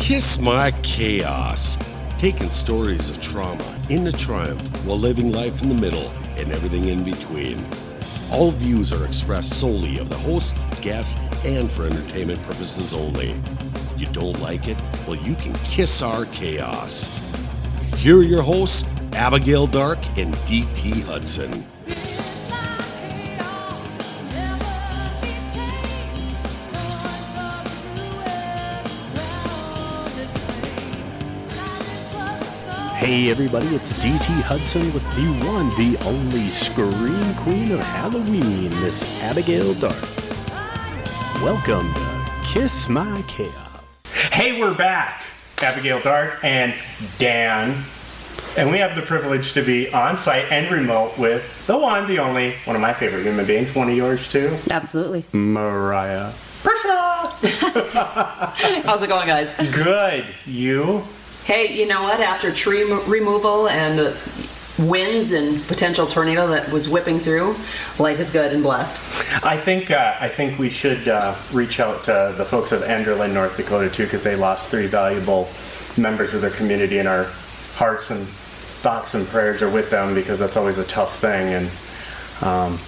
Kiss My Chaos. Taking stories of trauma into triumph while living life in the middle and everything in between. All views are expressed solely of the host, guests, and for entertainment purposes only. You don't like it? Well, you can kiss our chaos. Here are your hosts, Abigail Dark and D.T. Hudson. Hey everybody, it's D.T. Hudson with the one, the only Scream Queen of Halloween, Miss Abigail Dark. Welcome to Kiss My Chaos. Hey, we're back, Abigail Dark and Dan. And we have the privilege to be on site and remote with the one, the only, one of my favorite human beings, one of yours too. Absolutely. Mariah Prussia. How's it going, guys? Good. You? Hey, you know what? After tree removal and winds and potential tornado that was whipping through, life is good and blessed. I think we should reach out to the folks of Enderlin, North Dakota too, because they lost 3 valuable members of their community, and our hearts and thoughts and prayers are with them because that's always a tough thing, and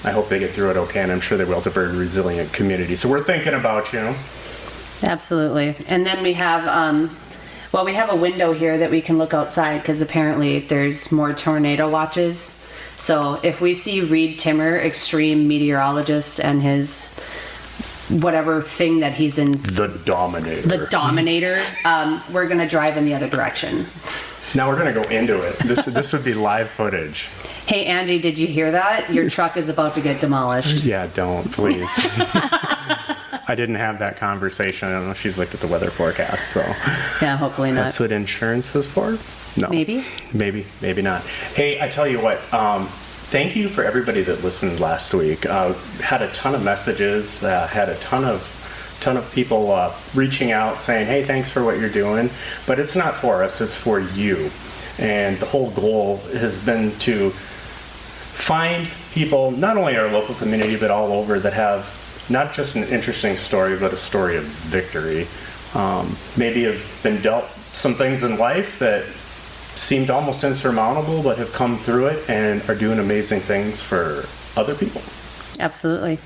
I hope they get through it okay, and I'm sure they will. It's a very resilient community, so we're thinking about you. Absolutely. And then we have we have a window here that we can look outside because apparently there's more tornado watches. So if we see Reed Timmer, extreme meteorologist, and his whatever thing that he's in, the Dominator, we're going to drive in the other direction. Now we're going to go into it. This would be live footage. Hey, Angie, did you hear that? Your truck is about to get demolished. Yeah, don't, please. I didn't have that conversation. I don't know if she's looked at the weather forecast, so. Yeah, hopefully not. That's what insurance is for? No. Maybe not. Hey, I tell you what, thank you for everybody that listened last week. Had a ton of messages, had a ton of people reaching out saying, hey, thanks for what you're doing. But it's not for us, it's for you. And the whole goal has been to find people, not only our local community, but all over, that have not just an interesting story, but a story of victory. Maybe have been dealt some things in life that seemed almost insurmountable, but have come through it and are doing amazing things for other people. Absolutely.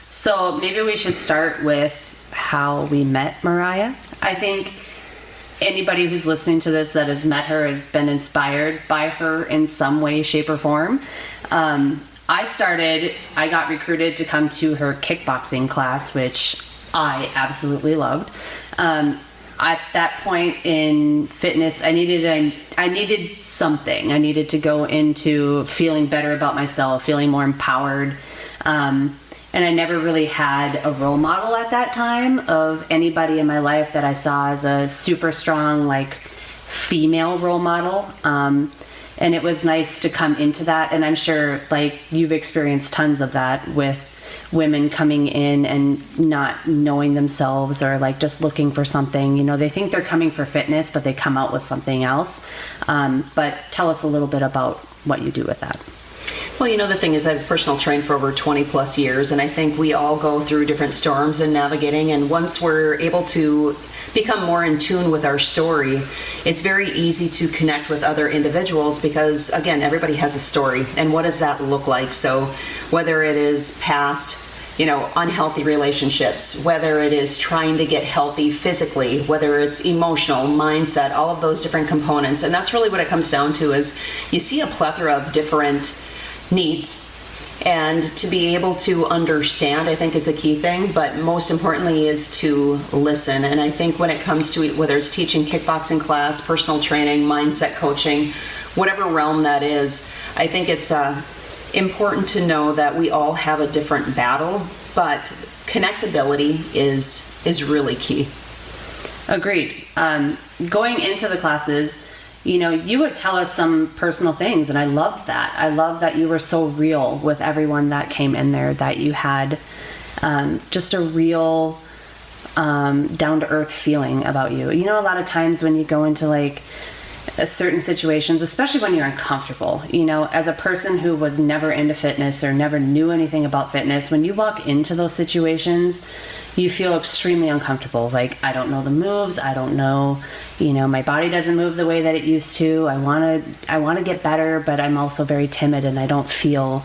So maybe we should start with how we met Mariah. I think anybody who's listening to this that has met her has been inspired by her in some way, shape, or form. I got recruited to come to her kickboxing class, which I absolutely loved. At that point in fitness, I needed something. I needed to go into feeling better about myself, feeling more empowered. And I never really had a role model at that time of anybody in my life that I saw as a super strong, female role model. And it was nice to come into that, and I'm sure you've experienced tons of that with women coming in and not knowing themselves or just looking for something. They think they're coming for fitness, but they come out with something else. But tell us a little bit about what you do with that. Well, the thing is, I've personal trained for over 20 plus years, and I think we all go through different storms in navigating, and once we're able to become more in tune with our story, it's very easy to connect with other individuals because, again, everybody has a story, and what does that look like? So whether it is past, unhealthy relationships, whether it is trying to get healthy physically, whether it's emotional, mindset, all of those different components, and that's really what it comes down to is you see a plethora of different needs, and to be able to understand, I think, is a key thing, but most importantly is to listen. And I think when it comes to whether it's teaching kickboxing class, personal training, mindset coaching, whatever realm that is, I think it's important to know that we all have a different battle, but connectability is really key. Agreed. Going into the classes, you would tell us some personal things, and I loved that. I love that you were so real with everyone that came in there, that you had just a real down-to-earth feeling about you. A lot of times when you go into certain situations, especially when you're uncomfortable, as a person who was never into fitness or never knew anything about fitness, when you walk into those situations, you feel extremely uncomfortable. Like, I don't know the moves. I don't know, my body doesn't move the way that it used to. I want to get better, but I'm also very timid and I don't feel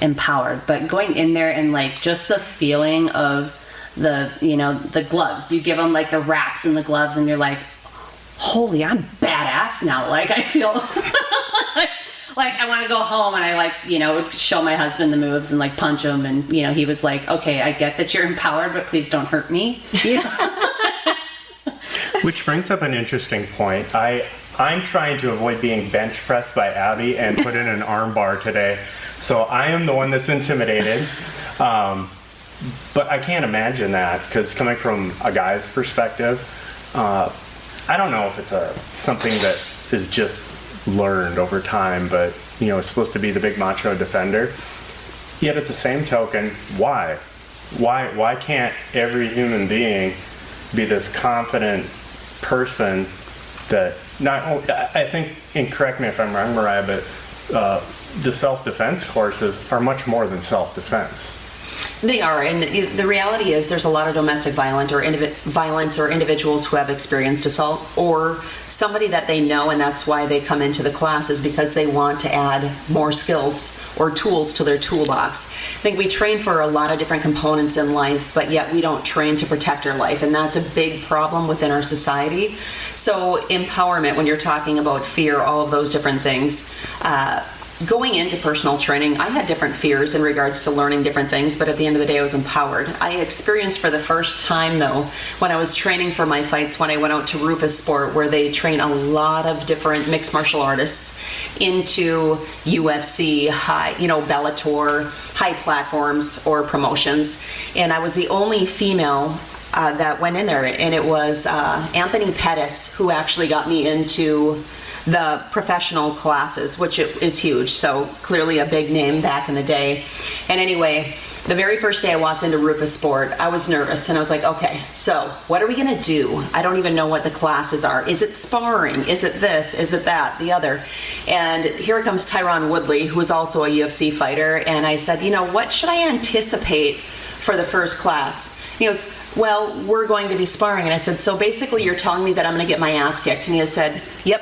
empowered. But going in there and like just the feeling of the gloves, you give them like the wraps and the gloves and you're like, holy, I'm badass now. Like, I feel like I want to go home and I show my husband the moves and like punch him. And, he was like, okay, I get that you're empowered, but please don't hurt me. Which brings up an interesting point. I'm trying to avoid being bench pressed by Abby and put in an arm bar today. So I am the one that's intimidated. But I can't imagine that, because coming from a guy's perspective, I don't know if it's something that is just learned over time, but it's supposed to be the big macho defender. Yet at the same token, why can't every human being be this confident person that I think, and correct me if I'm wrong, Mariah, but the self-defense courses are much more than self-defense. They are, and the reality is there's a lot of domestic violence or individuals who have experienced assault, or somebody that they know, and that's why they come into the classes, because they want to add more skills or tools to their toolbox. I think we train for a lot of different components in life, but yet we don't train to protect our life, and that's a big problem within our society. So empowerment, when you're talking about fear, all of those different things, going into personal training, I had different fears in regards to learning different things, but at the end of the day, I was empowered. I experienced for the first time, though, when I was training for my fights, when I went out to Rufus Sport, where they train a lot of different mixed martial artists into UFC, Bellator, high platforms or promotions. And I was the only female that went in there, and it was Anthony Pettis who actually got me into the professional classes, which is huge. So clearly a big name back in the day. And anyway, the very first day I walked into Rufus Sport, I was nervous and I was like, okay, so what are we gonna do? I don't even know what the classes are. Is it sparring? Is it this? Is it that? The other? And here comes Tyron Woodley, who is also a UFC fighter. And I said, what should I anticipate for the first class? He goes, well, we're going to be sparring. And I said, so basically you're telling me that I'm gonna get my ass kicked? And he said, yep.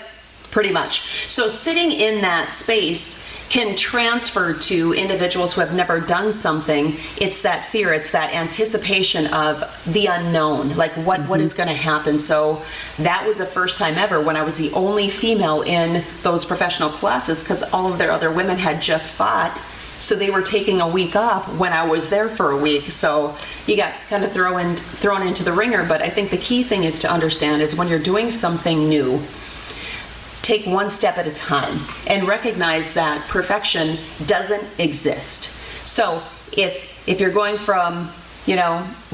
Pretty much. So sitting in that space can transfer to individuals who have never done something. It's that fear, it's that anticipation of the unknown, like what is going to happen. So that was the first time ever when I was the only female in those professional classes, because all of their other women had just fought. So they were taking a week off when I was there for a week. So you got kind of thrown into the ringer. But I think the key thing is to understand is when you're doing something new, take one step at a time and recognize that perfection doesn't exist. So if you're going from,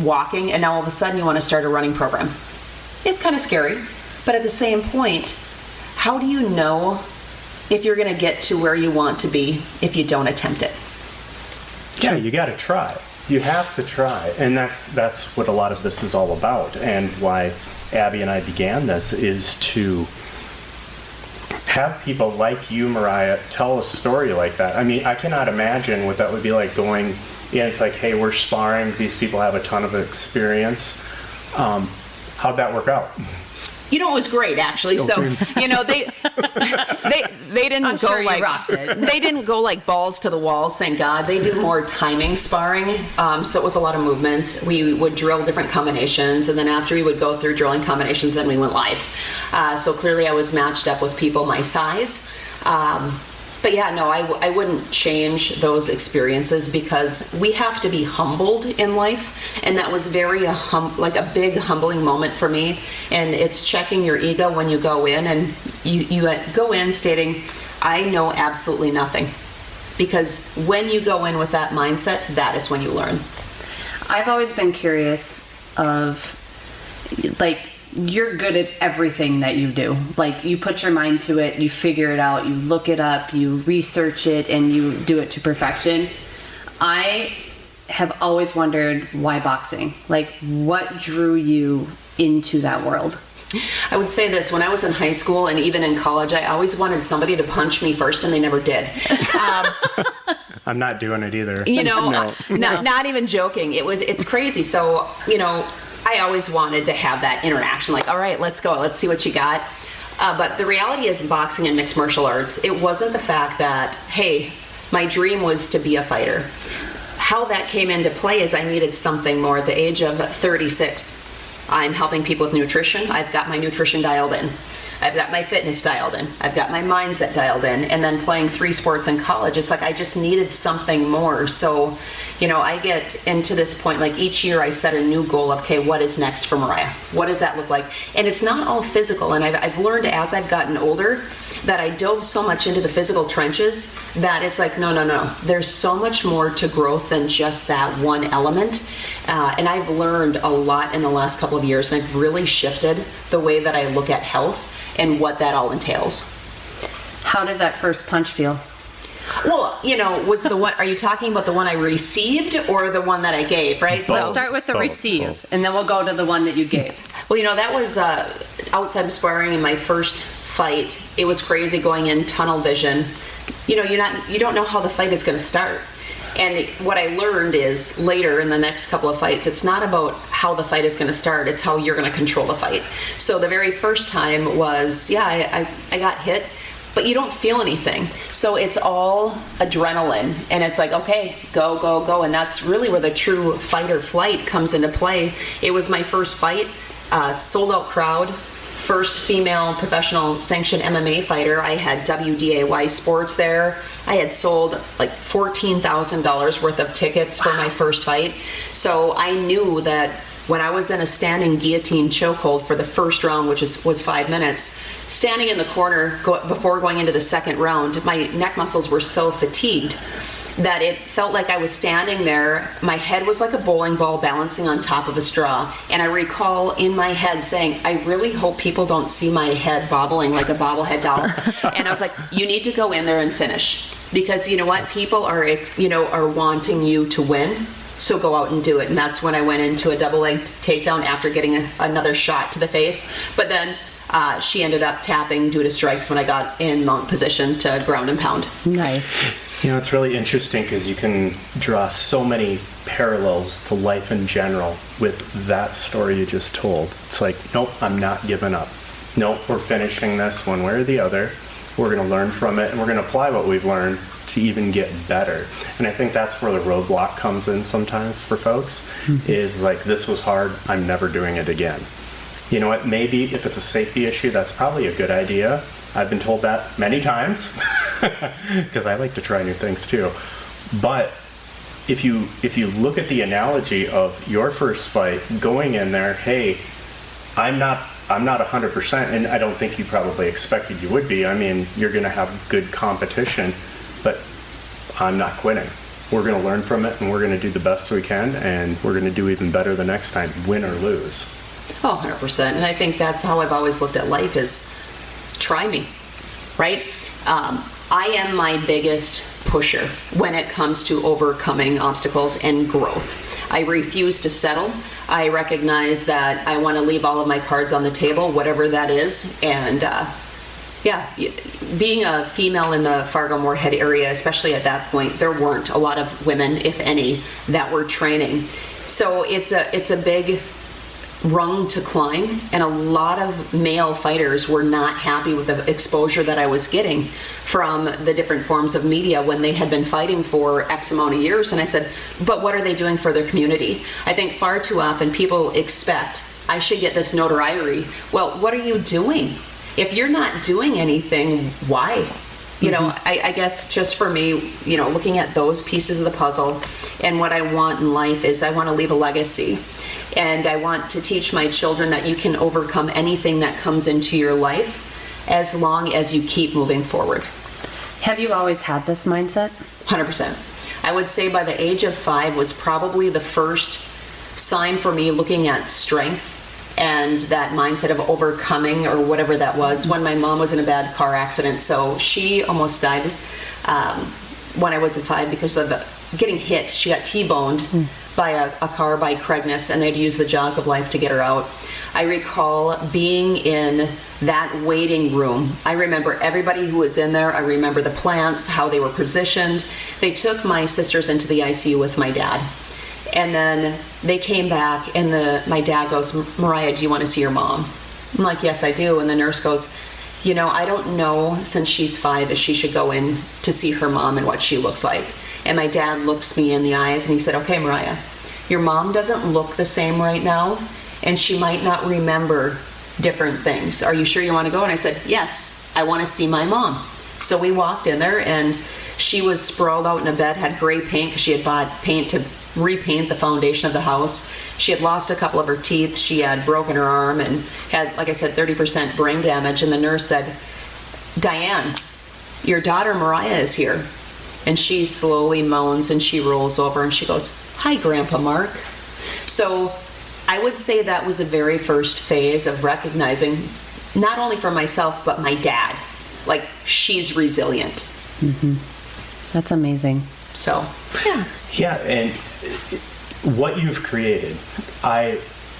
walking and now all of a sudden you want to start a running program, it's kind of scary. But at the same point, how do you know if you're going to get to where you want to be if you don't attempt it? Yeah, you got to try. You have to try. And that's what a lot of this is all about. And why Abby and I began this is to have people like you, Mariah, tell a story like that. I mean, I cannot imagine what that would be like going in. It's like, hey, we're sparring. These people have a ton of experience. How'd that work out? It was great actually. So, they didn't I'm go sure you like rocked it. They didn't go like balls to the walls, thank God. They did more timing sparring. So it was a lot of movement. We would drill different combinations, and then after we would go through drilling combinations, then we went live. So clearly I was matched up with people my size. But yeah, no, I wouldn't change those experiences, because we have to be humbled in life, and that was very a big humbling moment for me. And it's checking your ego when you go in, and you go in stating, I know absolutely nothing, because when you go in with that mindset, that is when you learn. I've always been curious of, you're good at everything that you do. Like, you put your mind to it, you figure it out, you look it up, you research it, and you do it to perfection. I have always wondered, why boxing? Like, what drew you into that world? I would say this, when I was in high school and even in college, I always wanted somebody to punch me first, and they never did. I'm not doing it either. No. Not even joking. It's crazy. So, I always wanted to have that interaction, like, all right, let's go. Let's see what you got. But the reality is, boxing and mixed martial arts, it wasn't the fact that, hey, my dream was to be a fighter. How that came into play is I needed something more. At the age of 36, I'm helping people with nutrition. I've got my nutrition dialed in. I've got my fitness dialed in. I've got my mindset dialed in. And then playing 3 sports in college, it's like I just needed something more. So, I get into this point, like each year I set a new goal of, okay, what is next for Mariah? What does that look like? And it's not all physical. And I've learned as I've gotten older that I dove so much into the physical trenches that it's like, no. There's so much more to growth than just that one element. And I've learned a lot in the last couple of years, and I've really shifted the way that I look at health and what that all entails. How did that first punch feel? Well, was the one, are you talking about the one I received or the one that I gave, right? Let's start with the receive, and then we'll go to the one that you gave. Well, that was outside of sparring in my first fight. It was crazy going in tunnel vision. You don't know how the fight is going to start. And what I learned is later in the next couple of fights, it's not about how the fight is going to start, it's how you're going to control the fight. So the very first time was, I got hit, but you don't feel anything. So it's all adrenaline, and it's like, okay, go. And that's really where the true fight or flight comes into play. It was my first fight, sold out crowd. First female professional sanctioned MMA fighter. I had WDAY Sports there. I had sold like $14,000 worth of tickets for my first fight. So I knew that when I was in a standing guillotine chokehold for the first round, which was 5 minutes, standing in the corner before going into the second round, my neck muscles were so fatigued that it felt like I was standing there. My head was like a bowling ball balancing on top of a straw. And I recall in my head saying, I really hope people don't see my head bobbling like a bobblehead doll. And I was like, you need to go in there and finish. Because you know what? People are wanting you to win. So go out and do it. And that's when I went into a double leg takedown after getting another shot to the face. But then she ended up tapping due to strikes when I got in mount position to ground and pound. Nice. It's really interesting because you can draw so many parallels to life in general with that story you just told. It's like, nope, I'm not giving up. Nope, we're finishing this one way or the other. We're going to learn from it, and we're going to apply what we've learned to even get better. And I think that's where the roadblock comes in sometimes for folks, is like, this was hard, I'm never doing it again. You know what, maybe if it's a safety issue, that's probably a good idea. I've been told that many times because I like to try new things too. But if you look at the analogy of your first fight, going in there, hey, I'm not 100%, and I don't think you probably expected you would be. I mean, you're going to have good competition, but I'm not quitting. We're going to learn from it, and we're going to do the best we can, and we're going to do even better the next time, win or lose. Oh, 100%. And I think that's how I've always looked at life is, try me, right? I am my biggest pusher when it comes to overcoming obstacles and growth. I refuse to settle. I recognize that I want to leave all of my cards on the table, whatever that is. And being a female in the Fargo-Moorhead area, especially at that point, there weren't a lot of women, if any, that were training. So it's a big rung to climb, and a lot of male fighters were not happy with the exposure that I was getting from the different forms of media when they had been fighting for X amount of years. And I said, but what are they doing for their community? I think far too often people expect I should get this notoriety. Well, what are you doing? If you're not doing anything, why? I guess just for me, looking at those pieces of the puzzle, and what I want in life is I want to leave a legacy. And I want to teach my children that you can overcome anything that comes into your life as long as you keep moving forward. Have you always had this mindset? 100%. I would say by the age of 5 was probably the first sign for me looking at strength and that mindset of overcoming or whatever that was, when my mom was in a bad car accident. So she almost died when I was in 5 because of getting hit. She got T-boned by a car by Craigness, and they'd use the jaws of life to get her out. I recall being in that waiting room. I remember everybody who was in there. I remember the plants, how they were positioned. They took my sisters into the ICU with my dad. And then they came back, and my dad goes, Mariah, do you want to see your mom? I'm like, yes, I do. And the nurse goes, you know, I don't know, since she's 5, if she should go in to see her mom and what she looks like. And my dad looks me in the eyes, and he said, okay, Mariah, your mom doesn't look the same right now, and she might not remember different things. Are you sure you want to go? And I said, yes, I want to see my mom. So we walked in there, and she was sprawled out in a bed, had gray paint, because she had bought paint to repaint the foundation of the house. She had lost a couple of her teeth. She had broken her arm and had, like I said, 30% brain damage. And the nurse said, Diane, your daughter Mariah is here. And she slowly moans and she rolls over and she goes, hi, Grandpa Mark. So I would say that was the very first phase of recognizing, not only for myself, but my dad. Like, she's resilient. Mm-hmm. That's amazing. So, yeah. Yeah, and what you've created, I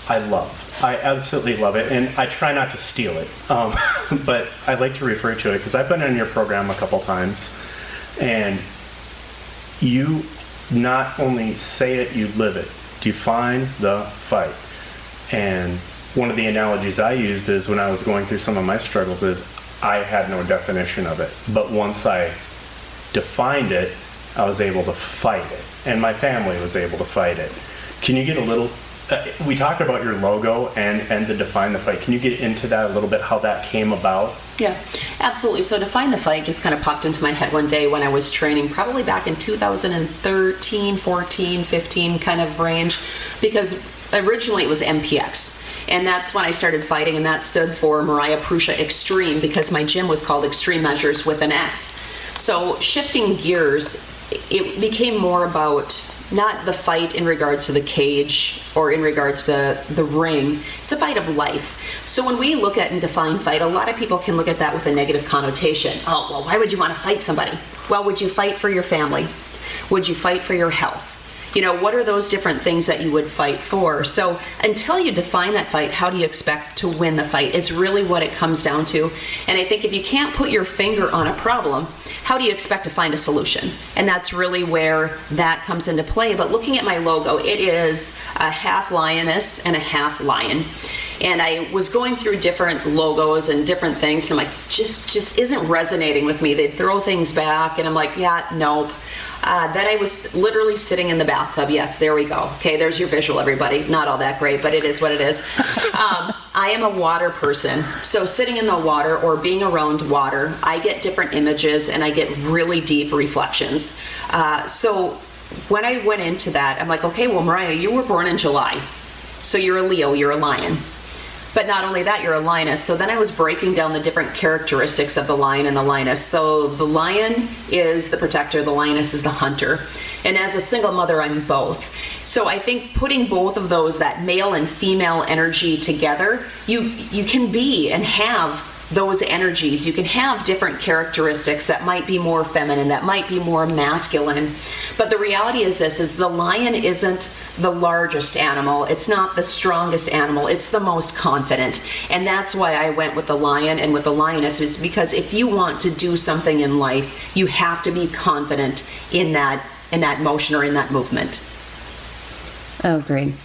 love. I absolutely love it, and I try not to steal it, but I like to refer to it because I've been in your program a couple times, and you not only say it, you live it. Define the fight. And one of the analogies I used is when I was going through some of my struggles is I had no definition of it, but once I defined it, I was able to fight it, and my family was able to fight it. Can you get a little, we talked about your logo and the Define the Fight. Can you get into that a little bit, how that came about? Yeah, absolutely. So Define the Fight just kind of popped into my head one day when I was training, probably back in 2013, 14, 15 kind of range, because originally it was MPX. And that's when I started fighting, and that stood for Mariah Prussia Extreme, because my gym was called Extreme Measures with an X. So shifting gears, it became more about not the fight in regards to the cage or in regards to the ring. It's a fight of life. So when we look at and define fight, a lot of people can look at that with a negative connotation. Oh, well, why would you want to fight somebody? Well, would you fight for your family? Would you fight for your health? You know, what are those different things that you would fight for? So until you define that fight, how do you expect to win the fight is really what it comes down to. And I think if you can't put your finger on a problem, how do you expect to find a solution? And that's really where that comes into play. But looking at my logo, it is a half lioness and a half lion. And I was going through different logos and different things, and I'm like, just isn't resonating with me. They'd throw things back, and I'm like, yeah, nope. Then I was literally sitting in the bathtub. Yes, there we go. Okay, there's your visual, everybody. Not all that great, but it is what it is. I am a water person. So sitting in the water or being around water, I get different images and I get really deep reflections. So when I went into that, I'm like, okay, well, Mariah, you were born in July. So you're a Leo, you're a lion. But not only that, you're a lioness. So then I was breaking down the different characteristics of the lion and the lioness. So the lion is the protector, the lioness is the hunter. And as a single mother, I'm both. So I think putting both of those, that male and female energy together, you can be and have those energies. You can have different characteristics that might be more feminine, that might be more masculine. But the reality is this, is the lion isn't the largest animal. It's not the strongest animal. It's the most confident. And that's why I went with the lion and with the lioness, is because if you want to do something in life, you have to be confident in that motion or in that movement. Oh, great.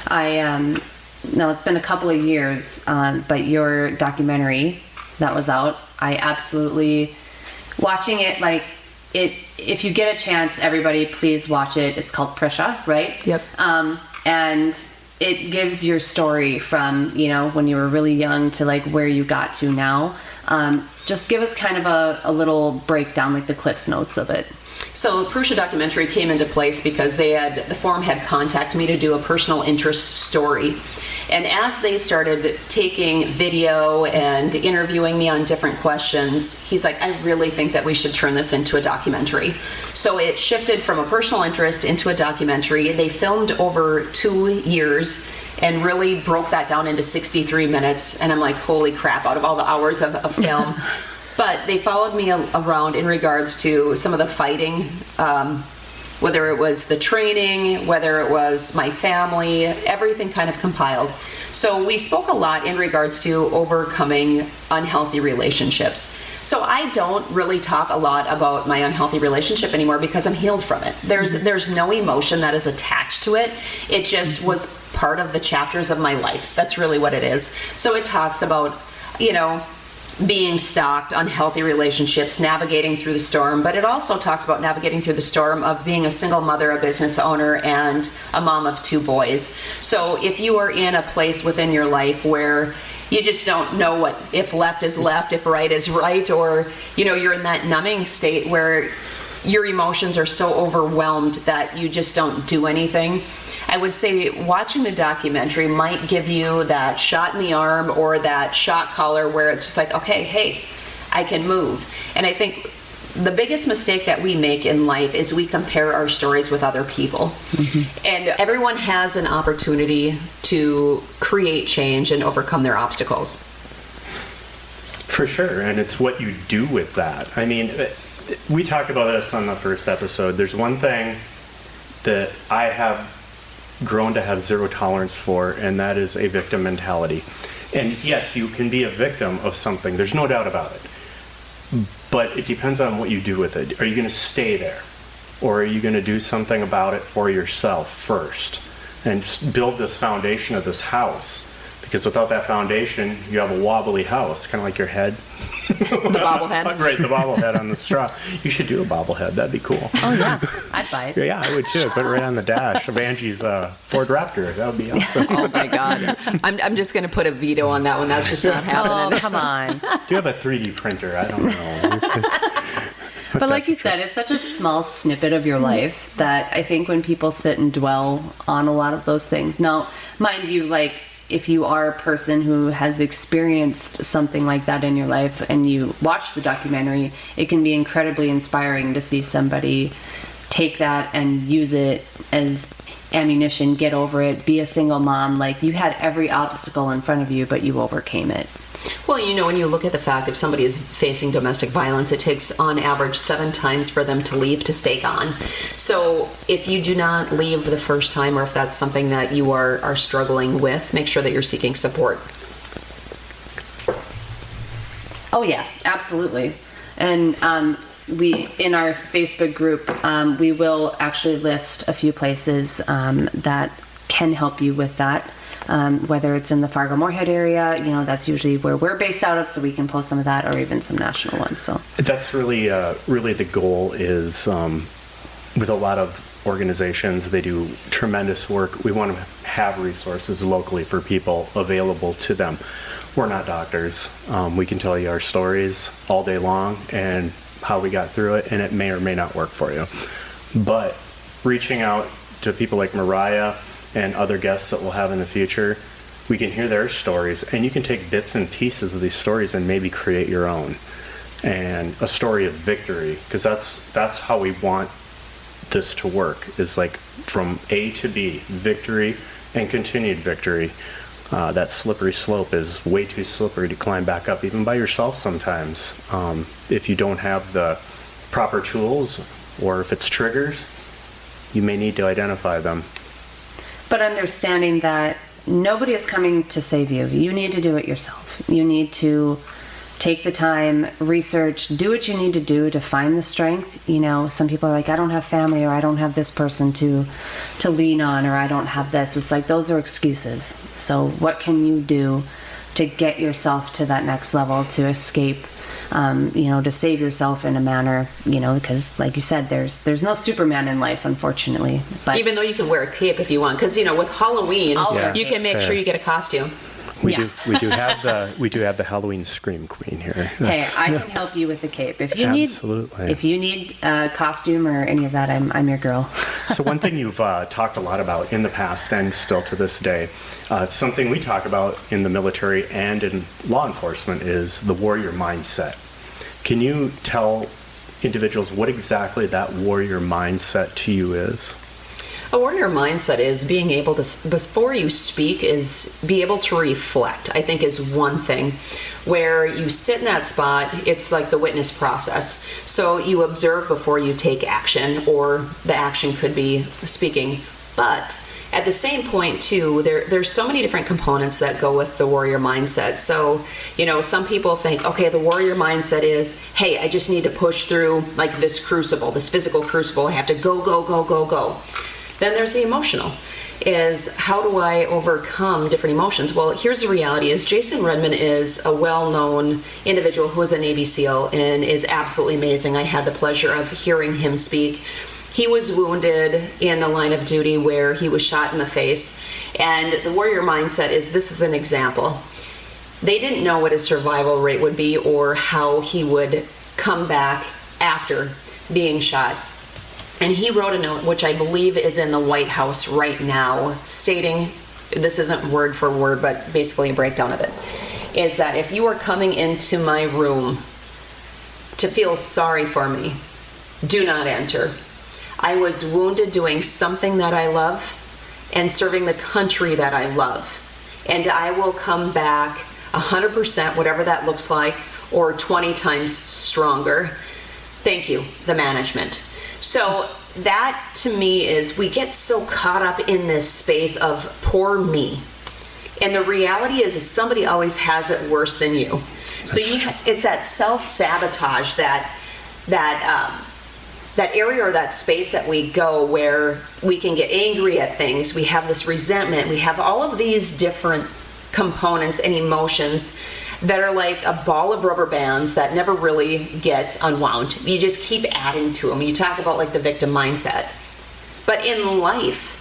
No, it's been a couple of years, but your documentary that was out, I absolutely, watching it, like, if you get a chance, everybody please watch it. It's called Prussia, right? Yep. And it gives your story from, when you were really young to like where you got to now. Just give us kind of a little breakdown, like the Cliff's Notes of it. So the Prussia documentary came into place because the forum had contacted me to do a personal interest story. And as they started taking video and interviewing me on different questions, he's like, I really think that we should turn this into a documentary. So it shifted from a personal interest into a documentary. They filmed over 2 years and really broke that down into 63 minutes. And I'm like, holy crap, out of all the hours of film. But they followed me around in regards to some of the fighting, whether it was the training, whether it was my family, everything kind of compiled. So we spoke a lot in regards to overcoming unhealthy relationships. So I don't really talk a lot about my unhealthy relationship anymore because I'm healed from it. There's no emotion that is attached to it. It just was part of the chapters of my life. That's really what it is. So it talks about, being stalked, unhealthy relationships, navigating through the storm, but it also talks about navigating through the storm of being a single mother, a business owner, and a mom of 2 boys. So if you are in a place within your life where you just don't know what, if left is left, if right is right, or, you're in that numbing state where your emotions are so overwhelmed that you just don't do anything, I would say watching the documentary might give you that shot in the arm or that shot collar where it's just like, okay, hey, I can move. And I think the biggest mistake that we make in life is we compare our stories with other people. And everyone has an opportunity to create change and overcome their obstacles. For sure, and it's what you do with that. I mean, we talked about this on the first episode. There's one thing that I have grown to have zero tolerance for, and that is a victim mentality. And yes, you can be a victim of something. There's no doubt about it. But it depends on what you do with it. Are you going to stay there? Or are you going to do something about it for yourself first and build this foundation of this house? Because without that foundation, you have a wobbly house, kind of like your head. The bobblehead. Right, the bobblehead on the straw. You should do a bobblehead. That'd be cool. Oh, yeah. I'd buy it. Yeah, I would too. Put it right on the dash of Angie's Ford Raptor. That would be awesome. Oh, my God. I'm just going to put a veto on that one. That's just not happening. Oh, come on. Do you have a 3D printer? I don't know. But like you said, it's such a small snippet of your life that I think when people sit and dwell on a lot of those things. Now, mind you, if you are a person who has experienced something like that in your life and you watch the documentary, it can be incredibly inspiring to see somebody take that and use it as ammunition, get over it, be a single mom. You had every obstacle in front of you, but you overcame it. Well, when you look at the fact if somebody is facing domestic violence, it takes on average 7 times for them to leave to stay gone. So if you do not leave the first time, or if that's something that you are struggling with, make sure that you're seeking support. Oh yeah, absolutely. And we, in our Facebook group, we will actually list a few places that can help you with that. Whether it's in the Fargo-Moorhead area, that's usually where we're based out of, so we can post some of that, or even some national ones. So that's really the goal is with a lot of organizations, they do tremendous work. We want to have resources locally for people available to them. We're not doctors. We can tell you our stories all day long and how we got through it, and it may or may not work for you. But reaching out to people like Mariah and other guests that we'll have in the future, we can hear their stories, and you can take bits and pieces of these stories and maybe create your own, and a story of victory, because that's how we want this to work, is from A to B, victory and continued victory. That slippery slope is way too slippery to climb back up, even by yourself sometimes. If you don't have the proper tools, or if it's triggers, you may need to identify them. But understanding that nobody is coming to save you. You need to do it yourself. You need to take the time, research, do what you need to do to find the strength. Some people are like, I don't have family, or I don't have this person to lean on, or I don't have this. It's like, those are excuses. So what can you do to get yourself to that next level, to escape, to save yourself in a manner, because like you said, there's no Superman in life, unfortunately. But even though you can wear a cape if you want, because with Halloween, you can make sure you get a costume. We do have the Halloween Scream Queen here. Hey, I can help you with the cape if you need. Absolutely. If you need a costume or any of that, I'm your girl. So one thing you've talked a lot about in the past, and still to this day, something we talk about in the military and in law enforcement, is the warrior mindset. Can you tell individuals what exactly that warrior mindset to you is? A warrior mindset is being able to, before you speak, is be able to reflect, I think, is one thing. Where you sit in that spot, it's like the witness process. So you observe before you take action, or the action could be speaking. But at the same point too, there's so many different components that go with the warrior mindset. So, some people think, okay, the warrior mindset is, hey, I just need to push through like this crucible, this physical crucible. I have to go, go, go, go, go. Then there's the emotional, is how do I overcome different emotions? Well, here's the reality is Jason Redman is a well-known individual who is a Navy SEAL and is absolutely amazing. I had the pleasure of hearing him speak. He was wounded in the line of duty where he was shot in the face. And the warrior mindset is, this is an example. They didn't know what his survival rate would be or how he would come back after being shot. And he wrote a note, which I believe is in the White House right now, stating, this isn't word for word, but basically a breakdown of it, is that if you are coming into my room to feel sorry for me, do not enter. I was wounded doing something that I love and serving the country that I love. And I will come back 100%, whatever that looks like, or 20 times stronger. Thank you, the management. So that to me is, we get so caught up in this space of poor me. And the reality is somebody always has it worse than you. So it's that self-sabotage, that area or that space that we go where we can get angry at things. We have this resentment. We have all of these different components and emotions that are like a ball of rubber bands that never really get unwound. You just keep adding to them. You talk about like the victim mindset. But in life,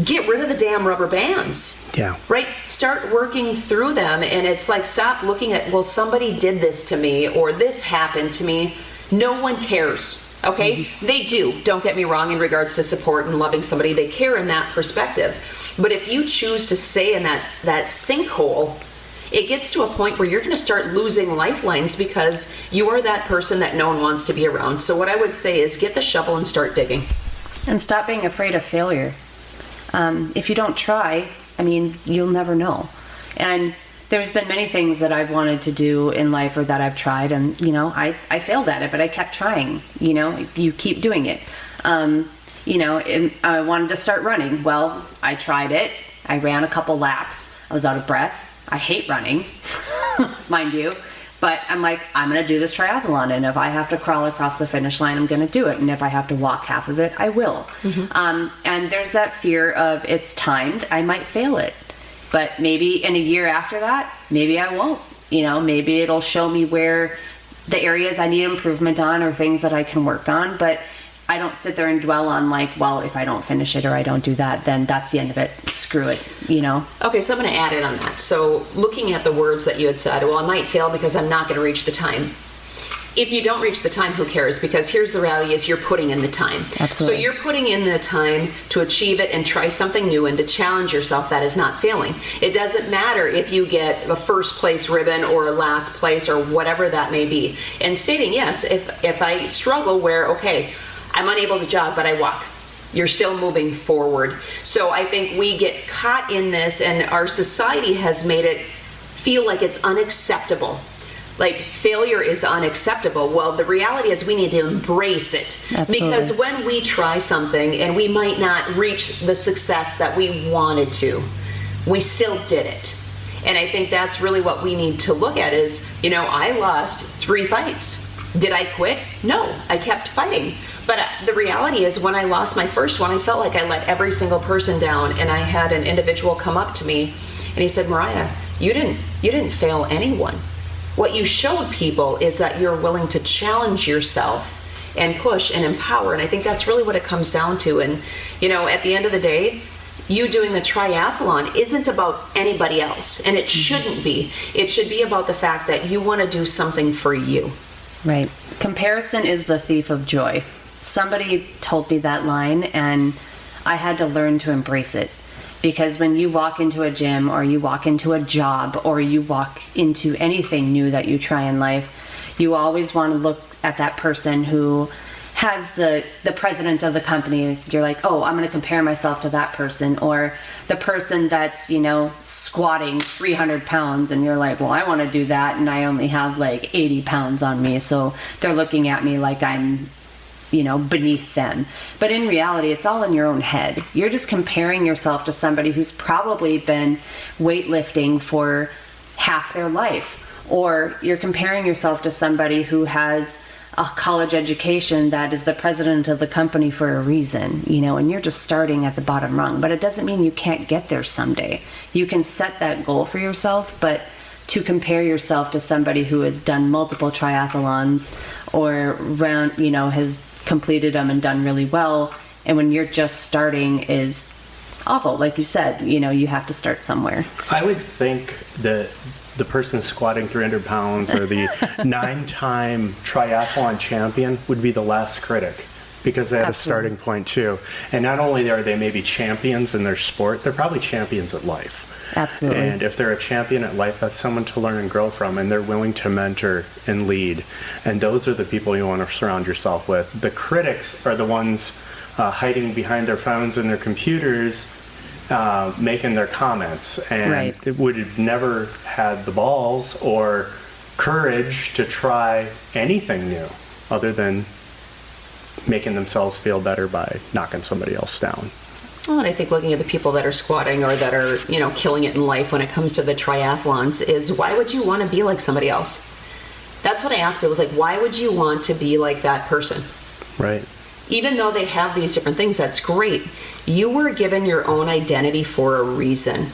get rid of the damn rubber bands. Yeah. Right? Start working through them. And it's like, stop looking at, well, somebody did this to me or this happened to me. No one cares. Okay? Mm-hmm. They do. Don't get me wrong in regards to support and loving somebody. They care in that perspective. But if you choose to stay in that sinkhole, it gets to a point where you're going to start losing lifelines because you are that person that no one wants to be around. So what I would say is get the shovel and start digging. And stop being afraid of failure. If you don't try, you'll never know. And there's been many things that I've wanted to do in life or that I've tried, and I failed at it, but I kept trying. You keep doing it. I wanted to start running. Well, I tried it. I ran a couple laps. I was out of breath. I hate running, mind you, but I'm like, I'm going to do this triathlon, and if I have to crawl across the finish line, I'm going to do it, and if I have to walk half of it, I will. Mm-hmm. And there's that fear of, it's timed, I might fail it, but maybe in a year after that, maybe I won't. Maybe it'll show me where the areas I need improvement on or things that I can work on, but I don't sit there and dwell on like, well, if I don't finish it or I don't do that, then that's the end of it. Screw it, Okay, so I'm going to add in on that. So looking at the words that you had said, well, I might fail because I'm not going to reach the time. If you don't reach the time, who cares? Because here's the reality is you're putting in the time. Absolutely. So you're putting in the time to achieve it and try something new and to challenge yourself. That is not failing. It doesn't matter if you get a first place ribbon or a last place or whatever that may be. And stating, yes, if I struggle where, okay, I'm unable to jog, but I walk. You're still moving forward. So I think we get caught in this, and our society has made it feel like it's unacceptable. Like failure is unacceptable. Well, the reality is we need to embrace it. Absolutely. Because when we try something and we might not reach the success that we wanted to, we still did it. And I think that's really what we need to look at is, I lost 3 fights. Did I quit? No, I kept fighting. But the reality is when I lost my first one, I felt like I let every single person down. And I had an individual come up to me and he said, Mariah, you didn't fail anyone. What you showed people is that you're willing to challenge yourself and push and empower. And I think that's really what it comes down to. And, at the end of the day, you doing the triathlon isn't about anybody else. And it shouldn't be. It should be about the fact that you want to do something for you. Right. Comparison is the thief of joy. Somebody told me that line, and I had to learn to embrace it. Because when you walk into a gym or you walk into a job or you walk into anything new that you try in life, you always want to look at that person who has the president of the company. You're like, oh, I'm going to compare myself to that person. Or the person that's, squatting 300 pounds and you're like, well, I want to do that and I only have like 80 pounds on me. So they're looking at me like I'm beneath them. But in reality, it's all in your own head. You're just comparing yourself to somebody who's probably been weightlifting for half their life. Or you're comparing yourself to somebody who has a college education that is the president of the company for a reason, and you're just starting at the bottom rung. But it doesn't mean you can't get there someday. You can set that goal for yourself, but to compare yourself to somebody who has done multiple triathlons or has completed them and done really well, and when you're just starting is awful. Like you said, you have to start somewhere. I would think that the person squatting 300 pounds or the 9-time triathlon champion would be the last critic, because they had Absolutely. a starting point too. And not only are they maybe champions in their sport, they're probably champions at life. Absolutely. And if they're a champion at life, that's someone to learn and grow from, and they're willing to mentor and lead. And those are the people you want to surround yourself with. The critics are the ones hiding behind their phones and their computers, making their comments, and Right. it would have never had the balls or courage to try anything new other than making themselves feel better by knocking somebody else down. Well, and I think looking at the people that are squatting or that are, killing it in life when it comes to the triathlons is, why would you want to be like somebody else? That's what I ask people, is like, why would you want to be like that person? Right. Even though they have these different things, that's great. You were given your own identity for a reason.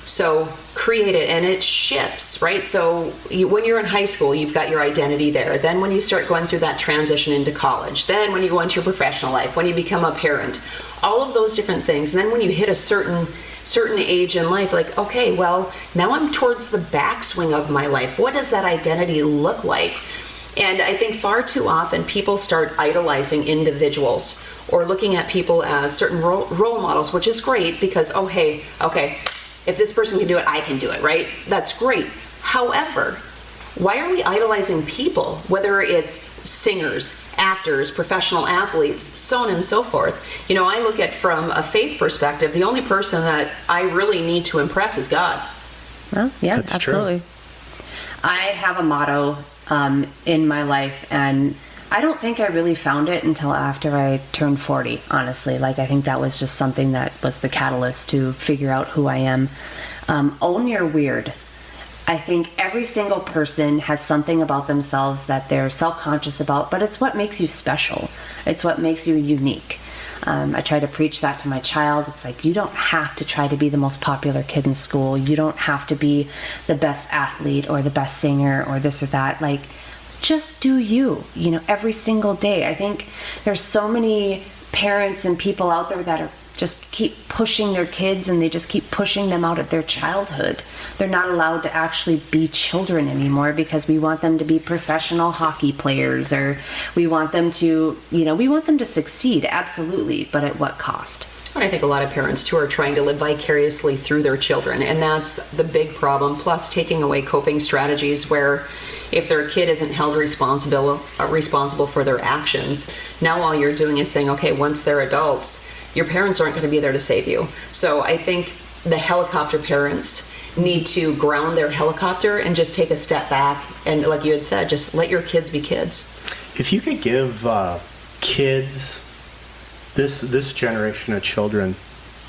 So create it, and it shifts, right? So when you're in high school, you've got your identity there. Then when you start going through that transition into college, then when you go into your professional life, when you become a parent, all of those different things. And then when you hit a certain age in life, like, okay, well, now I'm towards the backswing of my life. What does that identity look like? And I think far too often people start idolizing individuals or looking at people as certain role models, which is great because, oh, hey, okay, if this person can do it, I can do it, right? That's great. However, why are we idolizing people, whether it's singers, actors, professional athletes, so on and so forth? I look at from a faith perspective, the only person that I really need to impress is God. Well, yeah, That's absolutely. I have a motto in my life, and I don't think I really found it until after I turned 40, honestly. Like, I think that was just something that was the catalyst to figure out who I am. Own your weird. I think every single person has something about themselves that they're self-conscious about, but it's what makes you special. It's what makes you unique. I try to preach that to my child. It's like, you don't have to try to be the most popular kid in school. You don't have to be the best athlete or the best singer or this or that. Like, just do you, every single day. I think there's so many parents and people out there that are just keep pushing their kids, and they just keep pushing them out of their childhood. They're not allowed to actually be children anymore because we want them to be professional hockey players, or we want them to, we want them to succeed, absolutely, but at what cost? And I think a lot of parents too are trying to live vicariously through their children, and that's the big problem, plus taking away coping strategies where if their kid isn't held responsible for their actions, now all you're doing is saying, okay, once they're adults, your parents aren't going to be there to save you. So I think the helicopter parents need to ground their helicopter and just take a step back, and like you had said, just let your kids be kids. If you could give kids, this generation of children,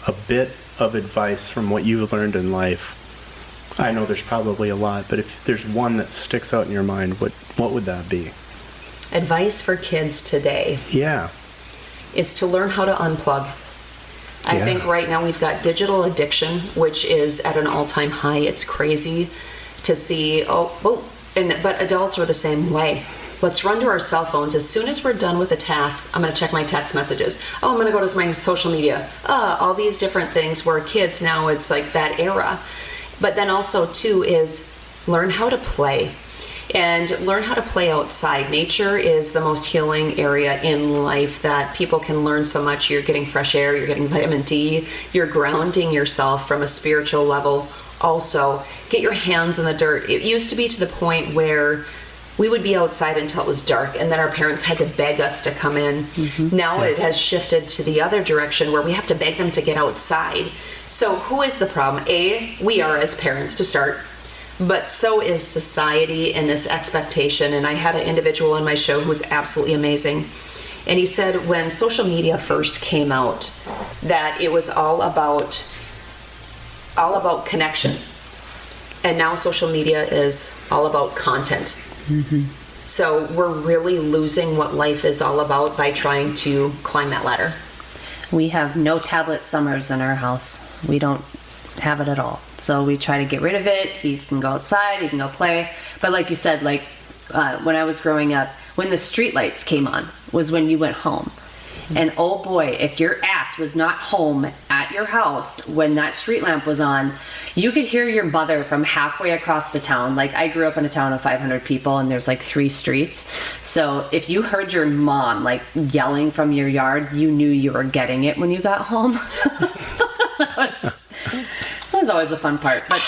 a bit of advice from what you've learned in life, I know there's probably a lot, but if there's one that sticks out in your mind, what would that be? Advice for kids today. Yeah. Is to learn how to unplug. I Yeah. think right now we've got digital addiction, which is at an all-time high. It's crazy to see, but adults are the same way. Let's run to our cell phones. As soon as we're done with a task, I'm going to check my text messages. Oh, I'm going to go to my social media. All these different things where kids now, it's like that era. But then also, too, is learn how to play. And learn how to play outside. Nature is the most healing area in life that people can learn so much. You're getting fresh air, you're getting vitamin D, you're grounding yourself from a spiritual level. Also, get your hands in the dirt. It used to be to the point where we would be outside until it was dark, and then our parents had to beg us to come in. Mm-hmm. Now It has shifted to the other direction where we have to beg them to get outside. So who is the problem? We are as parents to start. But so is society and this expectation. And I had an individual on my show who was absolutely amazing. And he said when social media first came out, that it was all about connection. And now social media is all about content. So we're really losing what life is all about by trying to climb that ladder. We have no tablet summers in our house. We don't have it at all. So we try to get rid of it. He can go outside, he can go play. But like you said, when I was growing up, when the street lights came on was when you went home. And oh boy, if your ass was not home at your house when that street lamp was on, you could hear your mother from halfway across the town. Like, I grew up in a town of 500 people and there's like 3 streets. So if you heard your mom like yelling from your yard, you knew you were getting it when you got home. That was always the fun part. But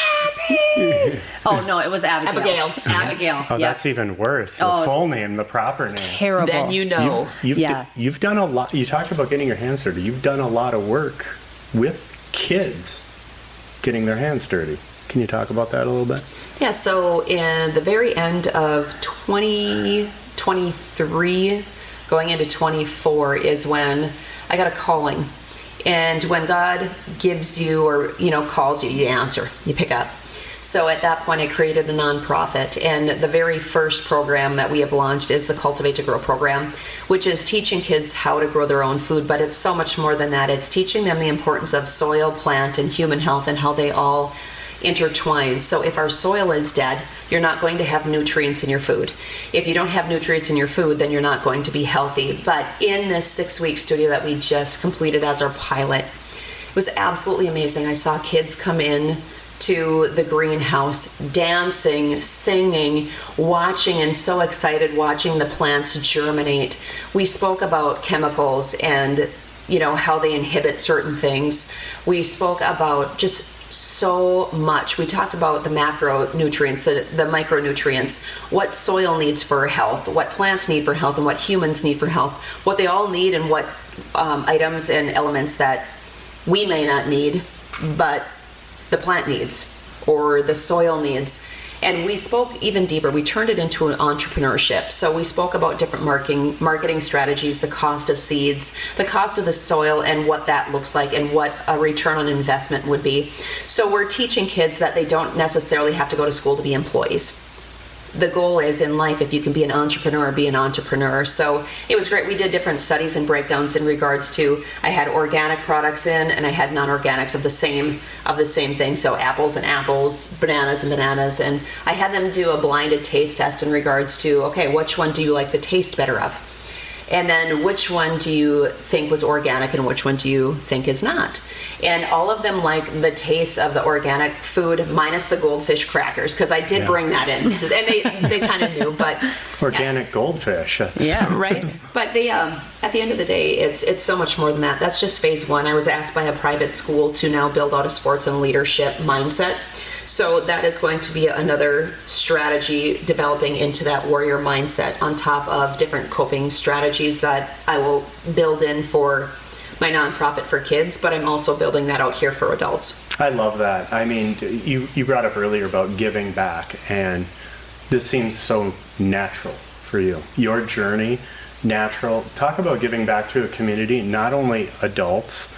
oh no, it was Abigail. Abigail. Oh, yep. That's even worse. Oh, The full name, the proper name. Terrible. Then you know. You've done a lot. You talked about getting your hands dirty. You've done a lot of work with kids getting their hands dirty. Can you talk about that a little bit? Yeah, so in the very end of 2023, going into 24 is when I got a calling. And when God gives you or, calls you, you answer, you pick up. So at that point, I created a nonprofit. And the very first program that we have launched is the Cultivate to Grow program, which is teaching kids how to grow their own food. But it's so much more than that. It's teaching them the importance of soil, plant, and human health and how they all intertwine. So if our soil is dead, you're not going to have nutrients in your food. If you don't have nutrients in your food, then you're not going to be healthy. But in this 6-week studio that we just completed as our pilot, it was absolutely amazing. I saw kids come in to the greenhouse dancing, singing, watching, and so excited watching the plants germinate. We spoke about chemicals and how they inhibit certain things. We spoke about just so much. We talked about the macronutrients, the micronutrients, what soil needs for health, what plants need for health, and what humans need for health, what they all need, and what items and elements that we may not need, but the plant needs or the soil needs. And we spoke even deeper. We turned it into an entrepreneurship. So we spoke about different marketing strategies, the cost of seeds, the cost of the soil, and what that looks like, and what a return on investment would be. So we're teaching kids that they don't necessarily have to go to school to be employees. The goal is in life, if you can be an entrepreneur, be an entrepreneur. So it was great. We did different studies and breakdowns in regards to, I had organic products in and I had non-organics of the same thing. So apples and apples, bananas and bananas. And I had them do a blinded taste test in regards to, okay, which one do you like the taste better of? And then which one do you think was organic and which one do you think is not? And all of them like the taste of the organic food minus the goldfish crackers, because I did bring that in. So, and they kind of knew, but... Organic goldfish. Right. But they, at the end of the day, it's so much more than that. That's just phase 1. I was asked by a private school to now build out a sports and leadership mindset. So that is going to be another strategy developing into that warrior mindset on top of different coping strategies that I will build in for my nonprofit for kids, but I'm also building that out here for adults. I love that. I mean, you brought up earlier about giving back, and this seems so natural for you. Your journey, natural. Talk about giving back to a community, not only adults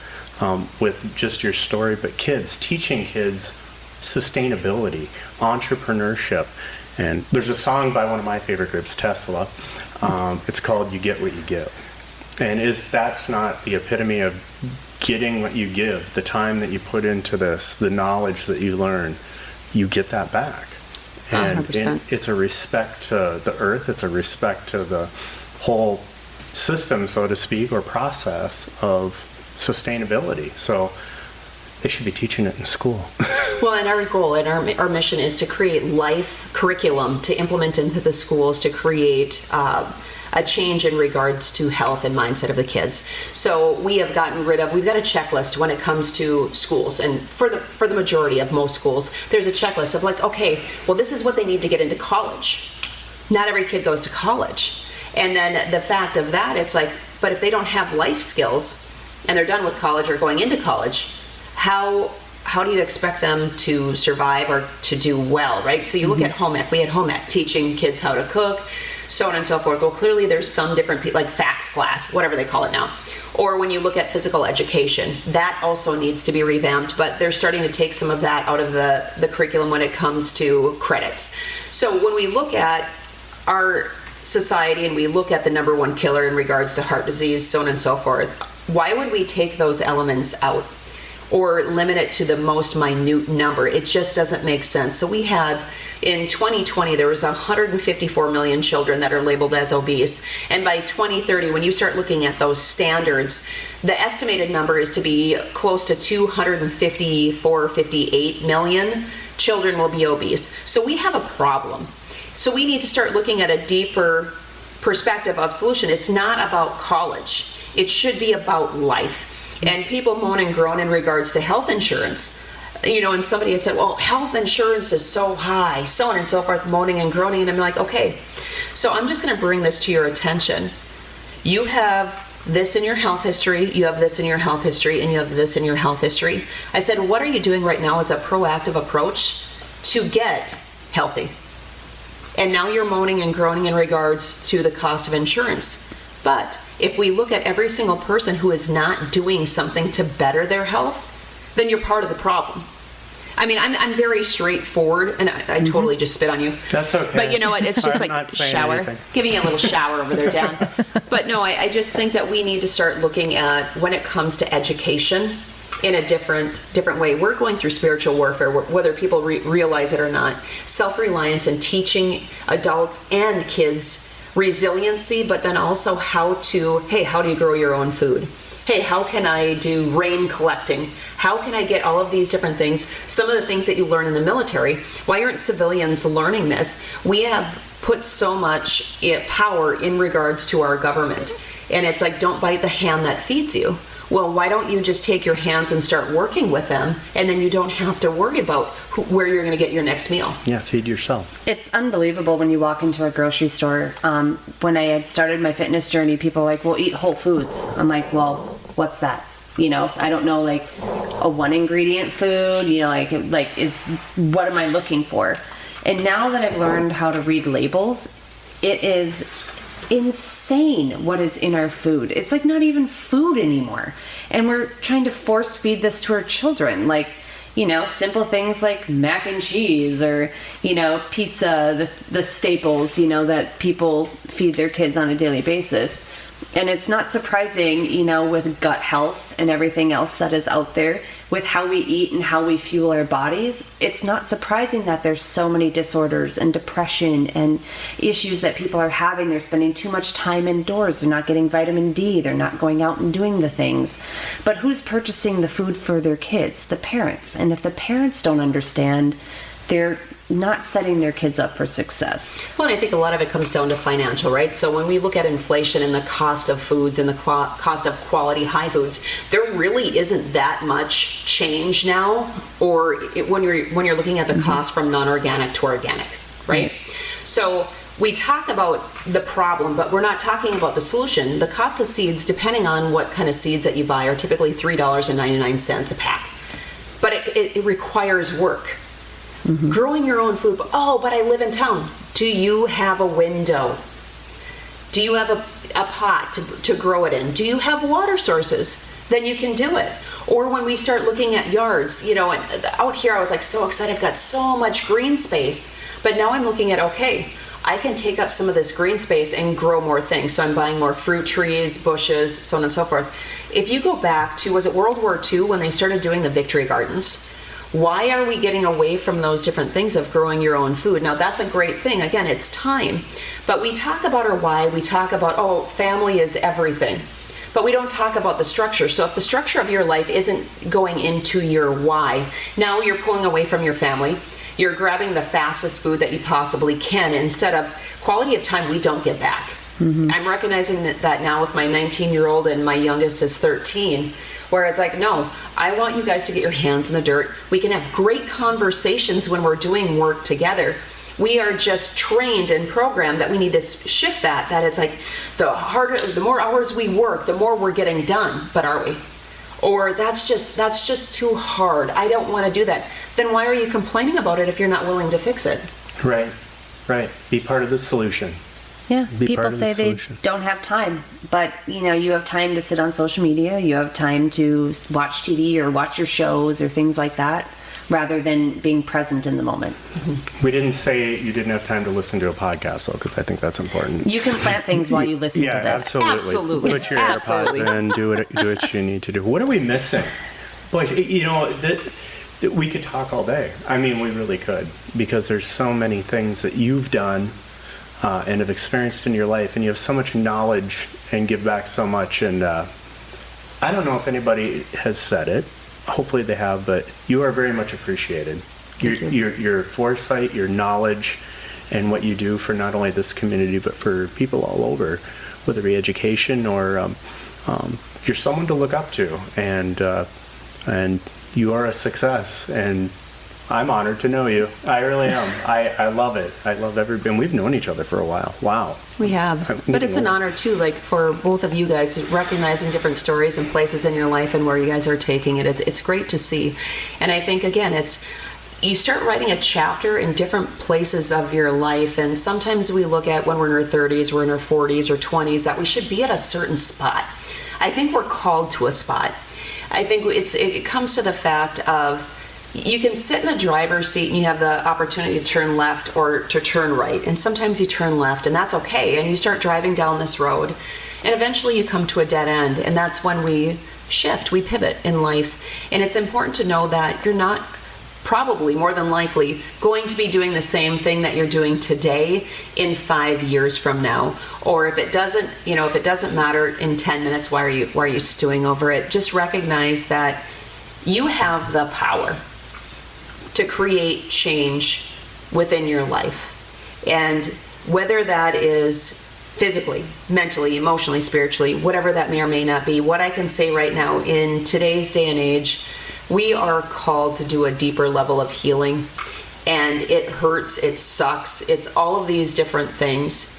with just your story, but kids, teaching kids sustainability, entrepreneurship. And there's a song by one of my favorite groups, Tesla. It's called You Get What You Give. And if that's not the epitome of getting what you give, the time that you put into this, the knowledge that you learn, you get that back. And 100%. It's a respect to the earth, it's a respect to the whole system, so to speak, or process of sustainability. So they should be teaching it in school. Well, and our goal and our mission is to create life curriculum to implement into the schools to create a change in regards to health and mindset of the kids. So we've got a checklist when it comes to schools, and for the majority of most schools, there's a checklist of like, okay, well, this is what they need to get into college. Not every kid goes to college. And then the fact of that, it's like, but if they don't have life skills and they're done with college or going into college, how how do you expect them to survive or to do well, right? So you look at home ec. We had home ec, teaching kids how to cook, so on and so forth. Well, clearly there's some different people, like FACS class, whatever they call it now. Or when you look at physical education, that also needs to be revamped, but they're starting to take some of that out of the curriculum when it comes to credits. So when we look at our society and we look at the number one killer in regards to heart disease, so on and so forth, why would we take those elements out or limit it to the most minute number? It just doesn't make sense. So we had, in 2020, there was 154 million children that are labeled as obese. And by 2030, when you start looking at those standards, the estimated number is to be close to 254, 58 million children will be obese. So we have a problem. So we need to start looking at a deeper perspective of solution. It's not about college. It should be about life. And people moan and groan in regards to health insurance. You know, and somebody had said, well, health insurance is so high, so on and so forth, moaning and groaning. And I'm like, okay, so I'm just going to bring this to your attention. You have this in your health history, you have this in your health history, and you have this in your health history. I said, what are you doing right now as a proactive approach to get healthy? And now you're moaning and groaning in regards to the cost of insurance. But if we look at every single person who is not doing something to better their health, then you're part of the problem. I mean, I'm very straightforward, and I totally just spit on you. That's okay. But you know what? It's just I'm like not saying shower. anything. Giving you a little shower over there, Dan. But no, I just think that we need to start looking at, when it comes to education, in a different way. We're going through spiritual warfare, whether people realize it or not. Self-reliance and teaching adults and kids resiliency, but then also how do you grow your own food? Hey, how can I do rain collecting? How can I get all of these different things? Some of the things that you learn in the military. Why aren't civilians learning this? We have put so much power in regards to our government. And it's like, don't bite the hand that feeds you. Well, why don't you just take your hands and start working with them, and then you don't have to worry about where you're going to get your next meal. Yeah, feed yourself. It's unbelievable when you walk into a grocery store. When I had started my fitness journey, people were like, well, eat whole foods. I'm like, well, what's that? You know, I don't know, like a one ingredient food, you know, what am I looking for? And now that I've learned how to read labels, it is insane what is in our food. It's like not even food anymore. And we're trying to force feed this to our children. Like, you know, simple things like mac and cheese or, you know, pizza, the staples, you know, that people feed their kids on a daily basis. And it's not surprising, you know, with gut health and everything else that is out there, with how we eat and how we fuel our bodies, it's not surprising that there's so many disorders and depression and issues that people are having. They're spending too much time indoors. They're not getting vitamin D. They're not going out and doing the things. But who's purchasing the food for their kids? The parents. And if the parents don't understand, they're not setting their kids up for success. Well, and I think a lot of it comes down to financial, right? So when we look at inflation and the cost of foods and the cost of quality high foods, there really isn't that much change now, or when you're looking at the cost from non-organic to organic, right? So we talk about the problem, but we're not talking about the solution. The cost of seeds, depending on what kind of seeds that you buy, are typically $3.99 a pack. But it requires work. Mm-hmm. Growing your own food. Oh, but I live in town. Do you have a window? Do you have a pot to grow it in? Do you have water sources? Then you can do it. Or when we start looking at yards, you know, out here I was like so excited. I've got so much green space. But now I'm looking at, okay, I can take up some of this green space and grow more things. So I'm buying more fruit trees, bushes, so on and so forth. If you go back to, was it World War II when they started doing the victory gardens? Why are we getting away from those different things of growing your own food? Now, that's a great thing. Again, it's time. But we talk about our why. We talk about, oh, family is everything. But we don't talk about the structure. So if the structure of your life isn't going into your why, now you're pulling away from your family. You're grabbing the fastest food that you possibly can instead of quality of time we don't get back. Mm-hmm. I'm recognizing that now with my 19-year-old and my youngest is 13. Where it's like, no, I want you guys to get your hands in the dirt. We can have great conversations when we're doing work together. We are just trained and programmed that we need to shift that it's like the more hours we work, the more we're getting done. But are we? or that's just too hard, I don't want to do that, then why are you complaining about it if you're not willing to fix it? Right. Be part of the solution. Yeah, Be people part of the say they solution. don't have time, but you have time to sit on social media, you have time to watch TV or watch your shows or things like that, rather than being present in the moment. We didn't say you didn't have time to listen to a podcast, though, because I think that's important. You can plant things while you listen to this. Absolutely. Put your Absolutely. AirPods in, do what you need to do. What are we missing? Boy, we could talk all day. I mean, we really could, because there's so many things that you've done and have experienced in your life, and you have so much knowledge and give back so much. And I don't know if anybody has said it. Hopefully they have, but you are very much appreciated. Your foresight, your knowledge, and what you do for not only this community, but for people all over, whether it be education or you're someone to look up to, and you are a success, and I'm honored to know you. I really am. I love it. I love everybody. And we've known each other for a while. Wow. We have. But it's an honor, too, like for both of you guys, recognizing different stories and places in your life and where you guys are taking it. It's great to see. And I think, again, you start writing a chapter in different places of your life. And sometimes we look at when we're in our 30s, we're in our 40s or 20s, that we should be at a certain spot. I think we're called to a spot. I think it comes to the fact of, you can sit in the driver's seat and you have the opportunity to turn left or to turn right. And sometimes you turn left, and that's okay. And you start driving down this road, and eventually you come to a dead end. And that's when we shift, we pivot in life. And it's important to know that you're not probably, more than likely, going to be doing the same thing that you're doing today in 5 years from now. Or if it doesn't matter in 10 minutes, why are you stewing over it? Just recognize that you have the power to create change within your life. And whether that is physically, mentally, emotionally, spiritually, whatever that may or may not be, what I can say right now, in today's day and age, we are called to do a deeper level of healing. And it hurts, it sucks, it's all of these different things.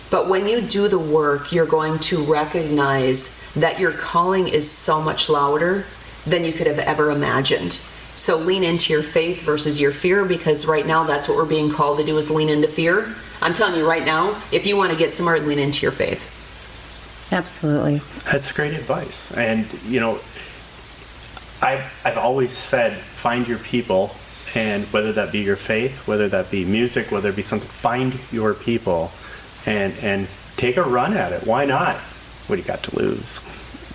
But when you do the work, you're going to recognize that your calling is so much louder than you could have ever imagined. So lean into your faith versus your fear, because right now that's what we're being called to do, is lean into fear. I'm telling you right now, if you want to get somewhere, lean into your faith. Absolutely. That's great advice. And, I've always said, find your people, and whether that be your faith, whether that be music, whether it be something, find your people and take a run at it. Why not? What do you got to lose?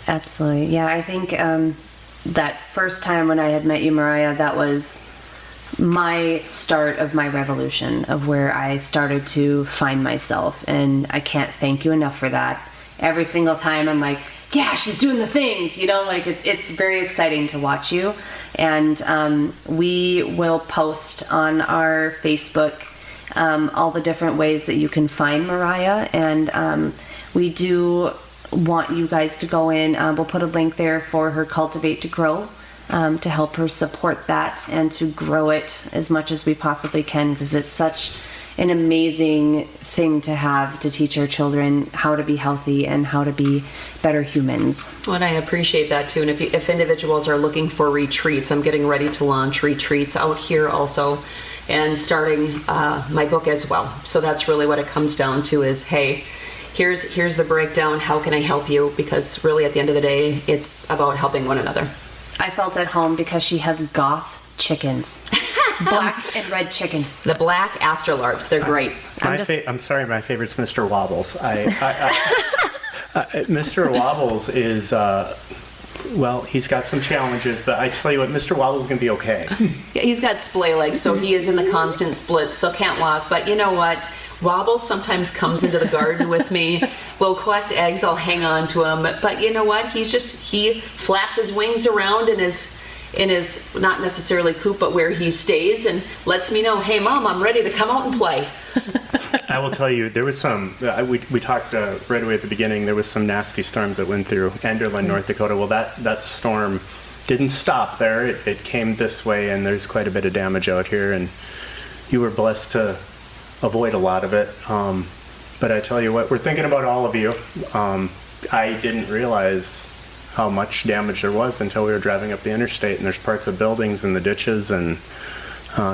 Absolutely. Yeah, I think that first time when I had met you, Mariah, that was my start of my revolution, of where I started to find myself. And I can't thank you enough for that. Every single time I'm like, yeah, she's doing the things, it's very exciting to watch you. And we will post on our Facebook all the different ways that you can find Mariah. And we do want you guys to go in. We'll put a link there for her Cultivate to Grow, to help her support that and to grow it as much as we possibly can, because it's such an amazing thing to have, to teach our children how to be healthy and how to be better humans. Well, and I appreciate that too. And if individuals are looking for retreats, I'm getting ready to launch retreats out here also, and starting my book as well. So that's really what it comes down to, is, hey, here's the breakdown. How can I help you? Because really, at the end of the day, it's about helping one another. I felt at home because she has goth chickens. Black and red chickens. The black astrolarbs, they're great. I'm sorry, my favorite's Mr. Wobbles. Mr. Wobbles is, he's got some challenges, but I tell you what, Mr. Wobbles is going to be okay. Yeah, he's got splay legs, so he is in the constant split, so can't walk. But you know what? Wobbles sometimes comes into the garden with me. We'll collect eggs, I'll hang on to him. But you know what? He flaps his wings around in his not necessarily coop, but where he stays, and lets me know, hey, Mom, I'm ready to come out and play. I will tell you, there was some, we talked right away at the beginning, there was some nasty storms that went through Enderlin, North Dakota. Well, that storm didn't stop there. It came this way, and there's quite a bit of damage out here, and you were blessed to avoid a lot of it. But I tell you what, we're thinking about all of you. I didn't realize how much damage there was until we were driving up the interstate, and there's parts of buildings in the ditches, and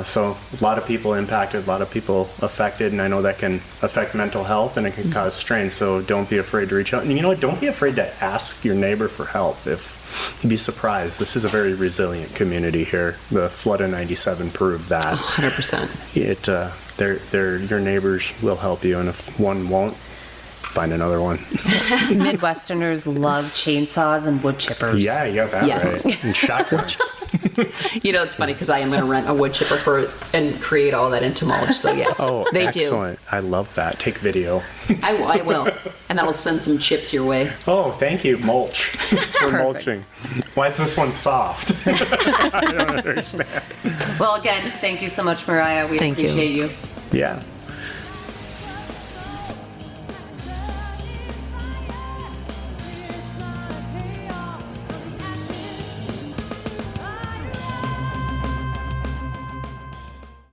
so a lot of people impacted, a lot of people affected, and I know that can affect mental health and it can cause strain, so don't be afraid to reach out. And you know what, don't be afraid to ask your neighbor for help. You'd be surprised. This is a very resilient community here. The flood of '97 proved that. 100%. Your neighbors will help you, and if one won't, find another one. Midwesterners love chainsaws and wood chippers. Yeah, you got that Yes. right. And shotguns. It's funny because I am going to rent a wood chipper and create all that into mulch. So yes, Oh, they excellent. I love that. Take video. do. I will, and I will send some chips your way. Oh, thank you, mulch. For mulching. Why is this one soft? I don't understand. Well, again, thank you so much, Mariah. We Thank you. appreciate you. Yeah.